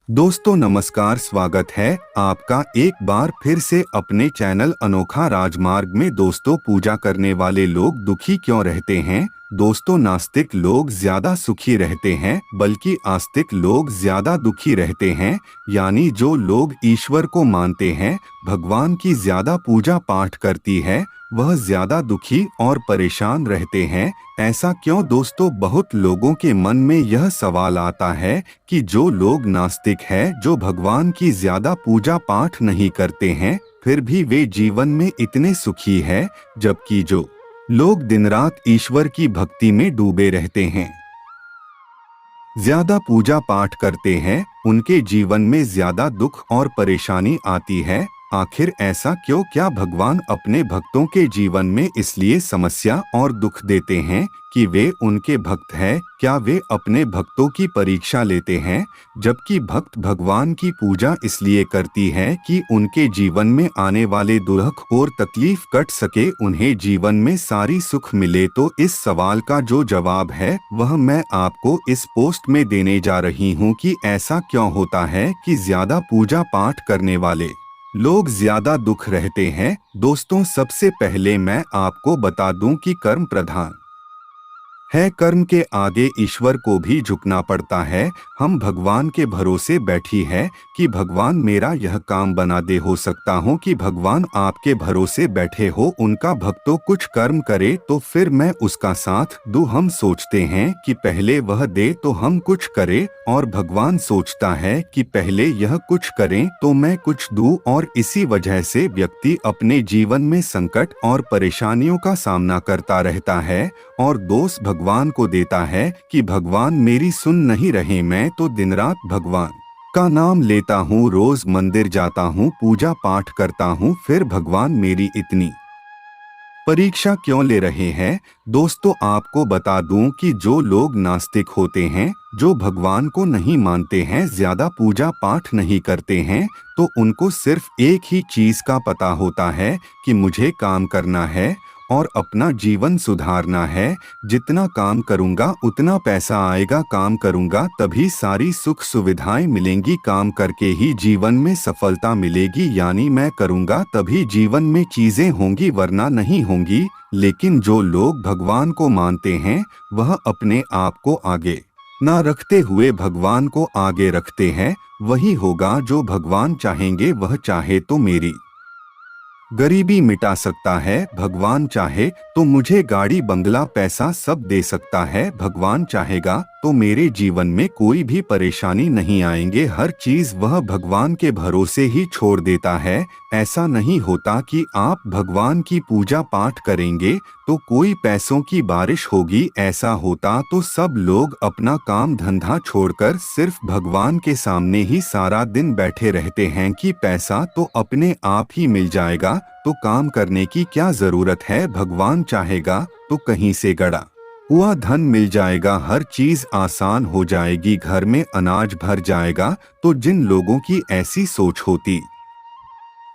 दोस्तों नमस्कार, स्वागत है आपका एक बार फिर से अपने चैनल अनोखा राजमार्ग में। दोस्तों, पूजा करने वाले लोग दुखी क्यों रहते हैं? दोस्तों, नास्तिक लोग ज्यादा सुखी रहते हैं, बल्कि आस्तिक लोग ज्यादा दुखी रहते हैं। यानी जो लोग ईश्वर को मानते हैं, भगवान की ज्यादा पूजा पाठ करती है, वह ज्यादा दुखी और परेशान रहते हैं। ऐसा क्यों दोस्तों? बहुत लोगों के मन में यह सवाल आता है कि जो लोग नास्तिक हैं, जो भगवान की ज्यादा पूजा पाठ नहीं करते हैं, फिर भी वे जीवन में इतने सुखी हैं, जबकि जो लोग दिन रात ईश्वर की भक्ति में डूबे रहते हैं, ज्यादा पूजा पाठ करते हैं, उनके जीवन में ज्यादा दुख और परेशानी आती है। आखिर ऐसा क्यों? क्या भगवान अपने भक्तों के जीवन में इसलिए समस्या और दुख देते हैं कि वे उनके भक्त हैं? क्या वे अपने भक्तों की परीक्षा लेते हैं? जबकि भक्त भगवान की पूजा इसलिए करती है कि उनके जीवन में आने वाले दुख और तकलीफ कट सके, उन्हें जीवन में सारी सुख मिले। तो इस सवाल का जो जवाब है वह मैं आपको इस पोस्ट में देने जा रही हूँ कि ऐसा क्यों होता है कि ज्यादा पूजा पाठ करने वाले लोग ज्यादा दुख रहते हैं। दोस्तों, सबसे पहले मैं आपको बता दूं कि कर्म प्रधान है। कर्म के आगे ईश्वर को भी झुकना पड़ता है। हम भगवान के भरोसे बैठी है कि भगवान मेरा यह काम बना दे। हो सकता हो कि भगवान आपके भरोसे बैठे हो, उनका भक्तों कुछ कर्म करे तो फिर मैं उसका साथ दूं। हम सोचते हैं कि पहले वह दे तो हम कुछ करें, और भगवान सोचता है कि पहले यह कुछ करें तो मैं कुछ दूं। और इसी वजह से व्यक्ति अपने जीवन में संकट और परेशानियों का सामना करता रहता है और दोष भगवान को देता है कि भगवान मेरी सुन नहीं रहे। मैं तो दिन रात भगवान का नाम लेता हूँ, रोज मंदिर जाता हूँ, पूजा पाठ करता हूँ, फिर भगवान मेरी इतनी परीक्षा क्यों ले रहे हैं? दोस्तों, आपको बता दूं कि जो लोग नास्तिक होते हैं, जो भगवान को नहीं मानते हैं, ज्यादा पूजा पाठ नहीं करते हैं, तो उनको सिर्फ एक ही चीज का पता होता है कि मुझे काम करना है और अपना जीवन सुधारना है। जितना काम करूंगा उतना पैसा आएगा, काम करूंगा तभी सारी सुख सुविधाएं मिलेंगी, काम करके ही जीवन में सफलता मिलेगी। यानी मैं करूंगा तभी जीवन में चीजें होंगी, वरना नहीं होंगी। लेकिन जो लोग भगवान को मानते हैं, वह अपने आप को आगे ना रखते हुए भगवान को आगे रखते हैं। वही होगा जो भगवान चाहेंगे। वह चाहे तो मेरी गरीबी मिटा सकता है, भगवान चाहे तो मुझे गाड़ी बंगला पैसा सब दे सकता है, भगवान चाहेगा तो मेरे जीवन में कोई भी परेशानी नहीं आएंगे। हर चीज वह भगवान के भरोसे ही छोड़ देता है। ऐसा नहीं होता कि आप भगवान की पूजा पाठ करेंगे तो कोई पैसों की बारिश होगी। ऐसा होता तो सब लोग अपना काम धंधा छोड़कर सिर्फ भगवान के सामने ही सारा दिन बैठे रहते हैं कि पैसा तो अपने आप ही मिल जाएगा, तो काम करने की क्या जरूरत है। भगवान चाहेगा तो कहीं से गड़ा हुआ धन मिल जाएगा, हर चीज आसान हो जाएगी, घर में अनाज भर जाएगा। तो जिन लोगों की ऐसी सोच होती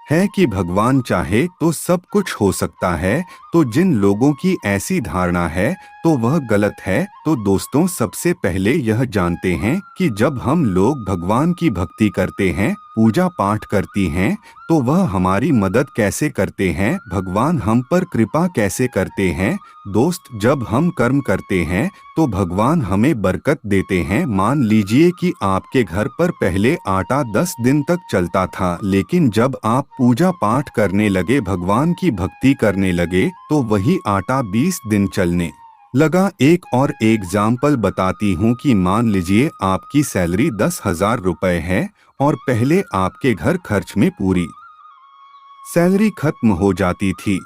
है कि भगवान चाहे तो सब कुछ हो सकता है, तो जिन लोगों की ऐसी धारणा है तो वह गलत है। तो दोस्तों, सबसे पहले यह जानते हैं कि जब हम लोग भगवान की भक्ति करते हैं, पूजा पाठ करती हैं, तो वह हमारी मदद कैसे करते हैं, भगवान हम पर कृपा कैसे करते हैं। दोस्त, जब हम कर्म करते हैं तो भगवान हमें बरकत देते हैं। मान लीजिए कि आपके घर पर पहले आटा 10 दिन तक चलता था, लेकिन जब आप पूजा पाठ करने लगे, भगवान की भक्ति करने लगे, तो वही आटा 20 दिन चलने लगा। एक और एग्जाम्पल बताती हूँ कि मान लीजिए आपकी सैलरी 10,000 रुपए है और पहले आपके घर खर्च में पूरी सैलरी खत्म हो जाती थी।